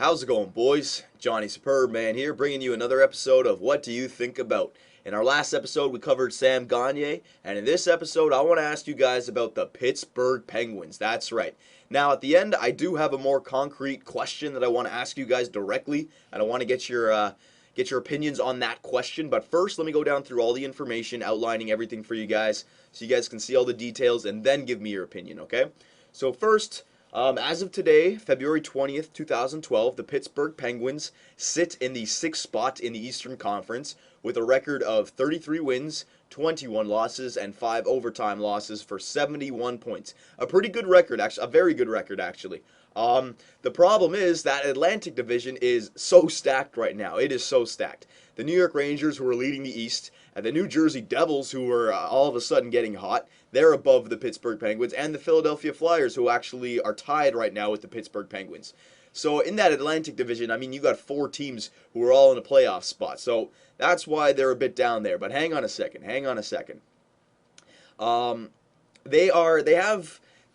How's it going, boys? Johnny Superb Man here, bringing you another episode of What Do You Think About? In our last episode, we covered Sam Gagner, and in this episode, I want to ask you guys about the Pittsburgh Penguins. That's right. Now, at the end, I do have a more concrete question that I want to ask you guys directly, and I want to get your opinions on that question. But first, let me go down through all the information, outlining everything for you guys, so you guys can see all the details, and then give me your opinion. Okay? So first. As of today, February 20th, 2012, the Pittsburgh Penguins sit in the sixth spot in the Eastern Conference with a record of 33 wins, 21 losses, and 5 overtime losses for 71 points. A pretty good record, actually, a very good record, actually. The problem is that Atlantic Division is so stacked right now. It is so stacked. The New York Rangers, who are leading the East, and the New Jersey Devils, who are all of a sudden getting hot, they're above the Pittsburgh Penguins, and the Philadelphia Flyers, who actually are tied right now with the Pittsburgh Penguins. So in that Atlantic Division, I mean, you got 4 teams who are all in a playoff spot. So that's why they're a bit down there. But hang on a second. They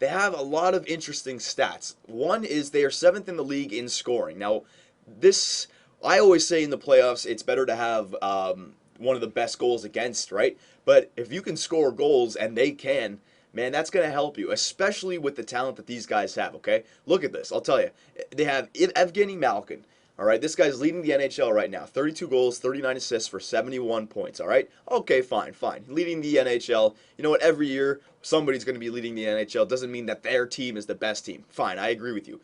have a lot of interesting stats. One is they are 7th in the league in scoring. Now, this, I always say in the playoffs, it's better to have one of the best goals against, right? But if you can score goals, and they can, man, that's going to help you, especially with the talent that these guys have, okay? Look at this. I'll tell you. They have Evgeny Malkin. All right, this guy's leading the NHL right now. 32 goals, 39 assists for 71 points, all right? Okay, fine. Leading the NHL. You know what? Every year, somebody's going to be leading the NHL. Doesn't mean that their team is the best team. Fine, I agree with you.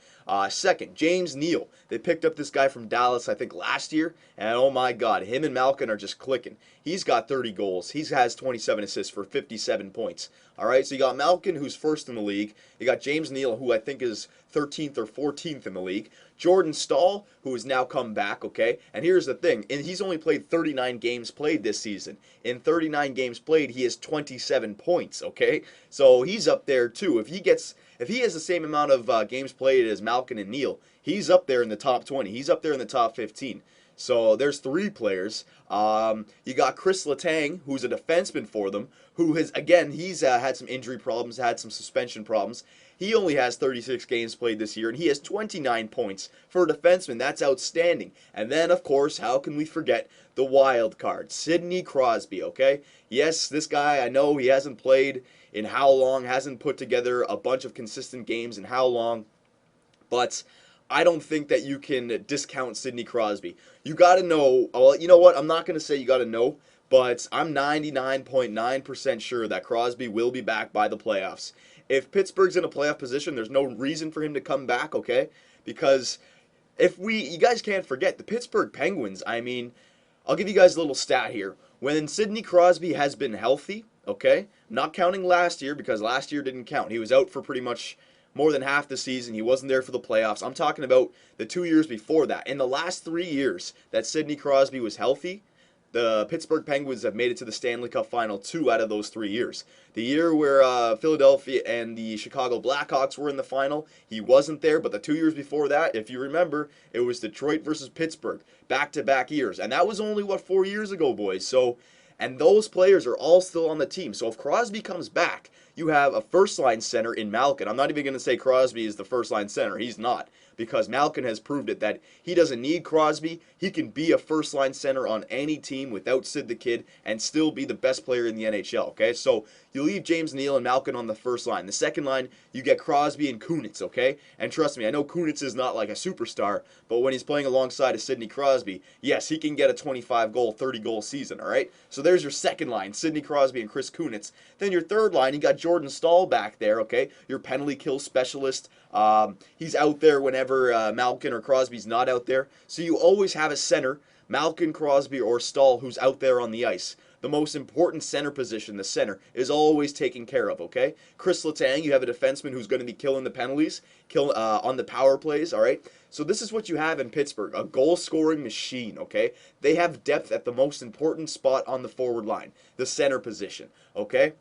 Second, James Neal. They picked up this guy from Dallas, I think, last year. And oh my God, him and Malkin are just clicking. He's got 30 goals. He has 27 assists for 57 points. All right, so you got Malkin, who's first in the league. You got James Neal, who I think is 13th or 14th in the league. Jordan Staal, who has now come back, okay? And here's the thing, and he's only played 39 games played this season. In 39 games played, he has 27 points, okay? So he's up there too. If he has the same amount of games played as Malkin and Neal, he's up there in the top 20. He's up there in the top 15. So there's 3 players. You got Chris Letang, who's a defenseman for them, who has, again, he's had some injury problems, had some suspension problems. He only has 36 games played this year, and he has 29 points for a defenseman. That's outstanding. And then, of course, how can we forget the wild card, Sidney Crosby, okay? Yes, this guy, I know he hasn't played in how long, hasn't put together a bunch of consistent games in how long, but I don't think that you can discount Sidney Crosby. You got to know, well, you know what? I'm not going to say you got to know, but I'm 99.9% sure that Crosby will be back by the playoffs. If Pittsburgh's in a playoff position, there's no reason for him to come back, okay? Because you guys can't forget, the Pittsburgh Penguins, I mean, I'll give you guys a little stat here. When Sidney Crosby has been healthy, okay, not counting last year because last year didn't count. He was out for pretty much more than half the season. He wasn't there for the playoffs. I'm talking about the 2 years before that. In the last 3 years that Sidney Crosby was healthy, the Pittsburgh Penguins have made it to the Stanley Cup Final 2 out of those 3 years. The year where Philadelphia and the Chicago Blackhawks were in the final, he wasn't there, but the 2 years before that, if you remember, it was Detroit versus Pittsburgh, back-to-back years. And that was only, 4 years ago, boys? So, and those players are all still on the team. So if Crosby comes back, you have a first-line center in Malkin. I'm not even going to say Crosby is the first-line center. He's not. Because Malkin has proved it that he doesn't need Crosby. He can be a first-line center on any team without Sid the Kid and still be the best player in the NHL, okay? So you leave James Neal and Malkin on the first line. The second line, you get Crosby and Kunitz, okay? And trust me, I know Kunitz is not like a superstar, but when he's playing alongside of Sidney Crosby, yes, he can get a 25-goal, 30-goal season, all right? So there's your second line, Sidney Crosby and Chris Kunitz. Then your third line, you got Jordan Staal back there, okay? Your penalty kill specialist. He's out there whenever Malkin or Crosby's not out there. So you always have a center, Malkin, Crosby, or Staal, who's out there on the ice. The most important center position, the center, is always taken care of, okay? Chris Letang, you have a defenseman who's going to be killing the penalties, on the power plays, all right? So this is what you have in Pittsburgh, a goal-scoring machine, okay? They have depth at the most important spot on the forward line, the center position, okay?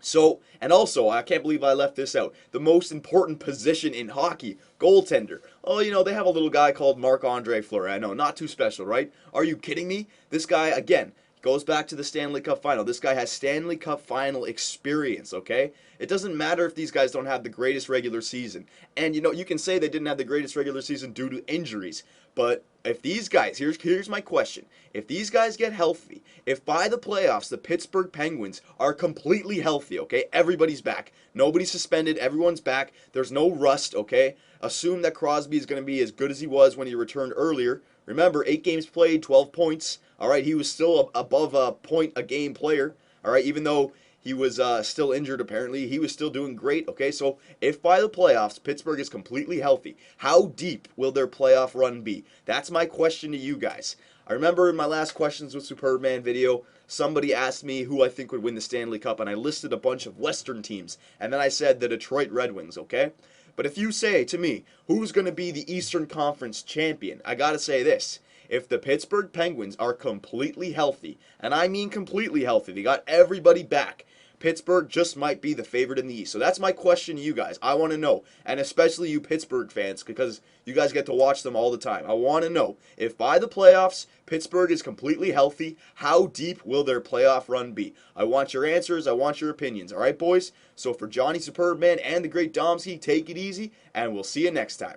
So, and also, I can't believe I left this out, the most important position in hockey, goaltender. Oh, you know, they have a little guy called Marc-Andre Fleury. I know, not too special, right? Are you kidding me? This guy, again, Goes back to the Stanley Cup final. This guy has Stanley Cup final experience, okay? It doesn't matter if these guys don't have the greatest regular season. And, you can say they didn't have the greatest regular season due to injuries. But if these guys, here's my question. If these guys get healthy, if by the playoffs the Pittsburgh Penguins are completely healthy, okay? Everybody's back. Nobody's suspended. Everyone's back. There's no rust, okay? Assume that Crosby is going to be as good as he was when he returned earlier. Remember, 8 games played, 12 points. All right, he was still above a point a game player. All right, even though he was still injured, apparently. He was still doing great, okay? So if by the playoffs Pittsburgh is completely healthy, how deep will their playoff run be? That's my question to you guys. I remember in my last Questions with Superb Man video, somebody asked me who I think would win the Stanley Cup, and I listed a bunch of Western teams, and then I said the Detroit Red Wings, okay? But if you say to me, who's going to be the Eastern Conference champion, I got to say this. If the Pittsburgh Penguins are completely healthy, and I mean completely healthy, they got everybody back, Pittsburgh just might be the favorite in the East. So that's my question to you guys. I want to know, and especially you Pittsburgh fans, because you guys get to watch them all the time. I want to know, if by the playoffs Pittsburgh is completely healthy, how deep will their playoff run be? I want your answers. I want your opinions. All right, boys? So for Johnny Superb Man and the great Domsky, take it easy, and we'll see you next time.